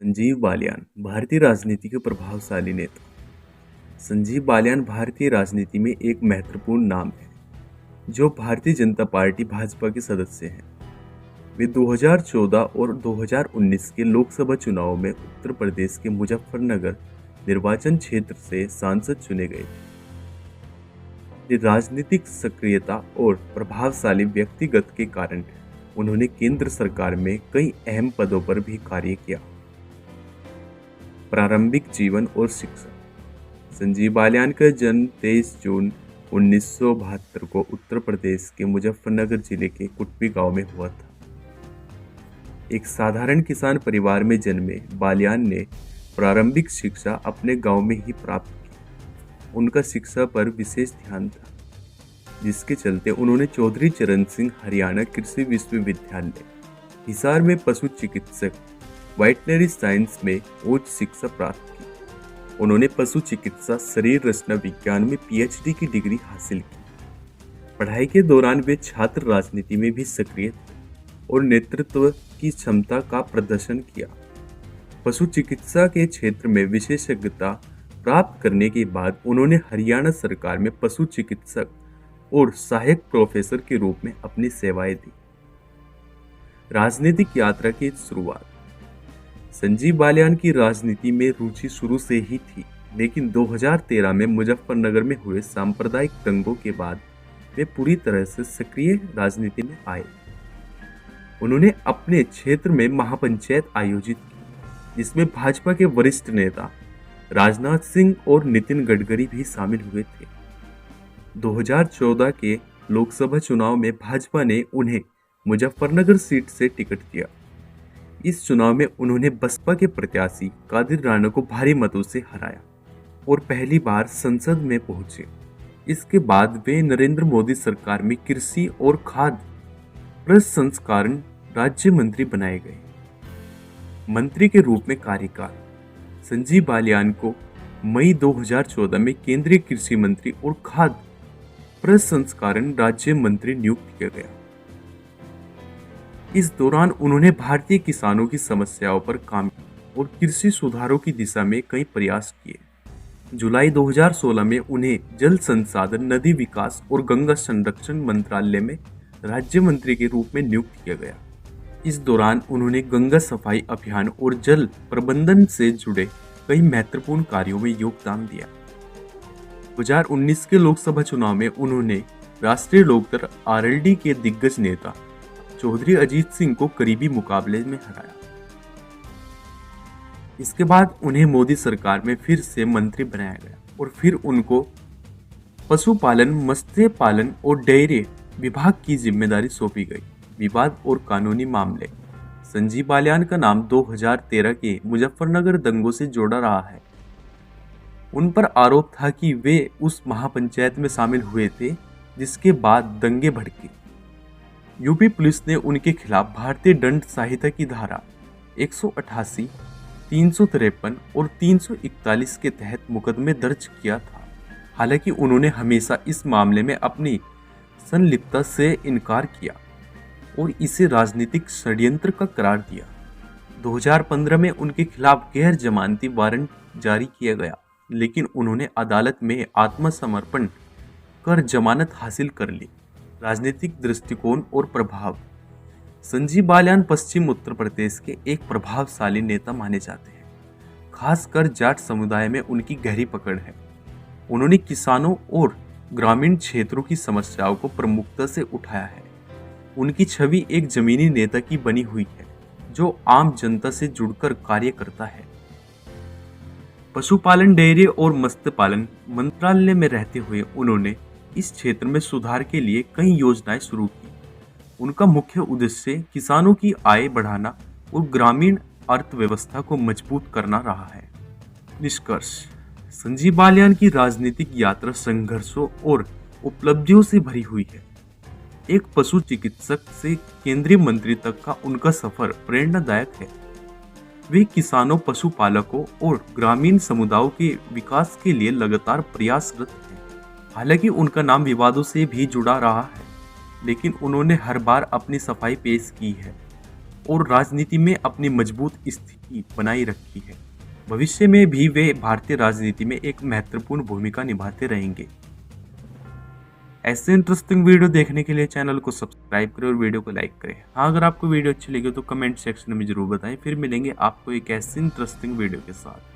संजीव बालियान भारतीय राजनीति के प्रभावशाली नेता। संजीव बालियान भारतीय राजनीति में एक महत्वपूर्ण नाम है जो भारतीय जनता पार्टी भाजपा के सदस्य हैं। वे 2014 और 2019 के लोकसभा चुनाव में उत्तर प्रदेश के मुजफ्फरनगर निर्वाचन क्षेत्र से सांसद चुने गए थे। अपनी राजनीतिक सक्रियता और प्रभावशाली व्यक्तिगत के कारण उन्होंने केंद्र सरकार में कई अहम पदों पर भी कार्य किया। प्रारंभिक जीवन और शिक्षा। संजीव बालियान का जन्म 23 जून 1972 को उत्तर प्रदेश के मुजफ्फरनगर जिले के कुटपी गांव में हुआ था। एक साधारण किसान परिवार में जन्मे बालियान ने प्रारंभिक शिक्षा अपने गांव में ही प्राप्त की। उनका शिक्षा पर विशेष ध्यान था, जिसके चलते उन्होंने चौधरी चरण सिंह हरियाणा कृषि विश्वविद्यालय हिसार में पशु चिकित्सक वेटनरी साइंस में उच्च शिक्षा प्राप्त की। उन्होंने पशु चिकित्सा शरीर रचना विज्ञान में पीएचडी की डिग्री हासिल की। पढ़ाई के दौरान वे छात्र राजनीति में भी सक्रिय थे और नेतृत्व की क्षमता का प्रदर्शन किया। पशु चिकित्सा के क्षेत्र में विशेषज्ञता प्राप्त करने के बाद उन्होंने हरियाणा सरकार में पशु चिकित्सक और सहायक प्रोफेसर के रूप में अपनी सेवाएं दी। राजनीतिक यात्रा की शुरुआत। संजीव बालियान की राजनीति में रुचि शुरू से ही थी, लेकिन 2013 में मुजफ्फरनगर में हुए सांप्रदायिक दंगों के बाद वे पूरी तरह से सक्रिय राजनीति में आए। उन्होंने अपने क्षेत्र में महापंचायत आयोजित की, जिसमें भाजपा के वरिष्ठ नेता राजनाथ सिंह और नितिन गडकरी भी शामिल हुए थे। 2014 के लोकसभा चुनाव में भाजपा ने उन्हें मुजफ्फरनगर सीट से टिकट दिया। इस चुनाव में उन्होंने बसपा के प्रत्याशी कादिर राणा को भारी मतों से हराया और पहली बार संसद में पहुंचे। इसके बाद वे नरेंद्र मोदी सरकार में कृषि और खाद्य प्रसंस्करण राज्य मंत्री बनाए गए। मंत्री के रूप में कार्यकाल। संजीव बालियान को मई 2014 में केंद्रीय कृषि मंत्री और खाद्य प्रसंस्करण राज्य मंत्री नियुक्त किया गया। इस दौरान उन्होंने भारतीय किसानों की समस्याओं पर काम किया और कृषि सुधारों की दिशा में कई प्रयास किए। जुलाई 2016 में उन्हें जल संसाधन, नदी विकास और गंगा संरक्षण मंत्रालय में राज्य मंत्री के रूप में नियुक्त किया गया। इस दौरान उन्होंने गंगा सफाई अभियान और जल प्रबंधन से जुड़े कई महत्वपूर्ण कार्यों में योगदान दिया। 2019 के लोकसभा चुनाव में उन्होंने राष्ट्रीय लोकदल आरएलडी के दिग्गज नेता चौधरी अजीत सिंह को करीबी मुकाबले में हराया। इसके बाद उन्हें मोदी सरकार में फिर से मंत्री बनाया गया और फिर उनको पशुपालन, मत्स्य पालन और डेयरी विभाग की जिम्मेदारी सौंपी गई। विवाद और कानूनी मामले। संजीव बालियान का नाम 2013 के मुजफ्फरनगर दंगों से जोड़ा रहा है। उन पर आरोप था कि वे उस महापंचायत में शामिल हुए थे जिसके बाद दंगे भड़के। यूपी पुलिस ने उनके खिलाफ भारतीय दंड संहिता की धारा 188, 353 और 341 के तहत मुकदमे दर्ज किया था। हालांकि उन्होंने हमेशा इस मामले में अपनी संलिप्तता से इनकार किया और इसे राजनीतिक षड्यंत्र का करार दिया। 2015 में उनके खिलाफ गैर जमानती वारंट जारी किया गया, लेकिन उन्होंने अदालत में आत्मसमर्पण कर जमानत हासिल कर ली। राजनीतिक दृष्टिकोण और प्रभाव। संजीव बालियान पश्चिम उत्तर प्रदेश के एक प्रभावशाली नेता माने जाते हैं। खासकर जाट समुदाय में उनकी गहरी पकड़ है। उन्होंने किसानों और ग्रामीण क्षेत्रों की समस्याओं को प्रमुखता से उठाया है। उनकी छवि एक जमीनी नेता की बनी हुई है जो आम जनता से जुड़कर कार्य करता है। पशुपालन, डेयरी और मत्स्य पालन मंत्रालय में रहते हुए उन्होंने इस क्षेत्र में सुधार के लिए कई योजनाएं शुरू की। उनका मुख्य उद्देश्य किसानों की आय बढ़ाना और ग्रामीण अर्थव्यवस्था को मजबूत करना रहा है। निष्कर्ष। संजीव बालियान की राजनीतिक यात्रा संघर्षों और उपलब्धियों से भरी हुई है। एक पशु चिकित्सक से केंद्रीय मंत्री तक का उनका सफर प्रेरणादायक है। वे किसानों, पशुपालकों और ग्रामीण समुदायों के विकास के लिए लगातार प्रयासरत हैं। हालांकि उनका नाम विवादों से भी जुड़ा रहा है, लेकिन उन्होंने हर बार अपनी सफाई पेश की है और राजनीति में अपनी मजबूत स्थिति बनाए रखी है। भविष्य में भी वे भारतीय राजनीति में एक महत्वपूर्ण भूमिका निभाते रहेंगे। ऐसे इंटरेस्टिंग वीडियो देखने के लिए चैनल को सब्सक्राइब करें और वीडियो को लाइक करें। हाँ, अगर आपको वीडियो अच्छी लगी तो कमेंट सेक्शन में जरूर बताएं। फिर मिलेंगे आपको एक ऐसी इंटरेस्टिंग वीडियो के साथ।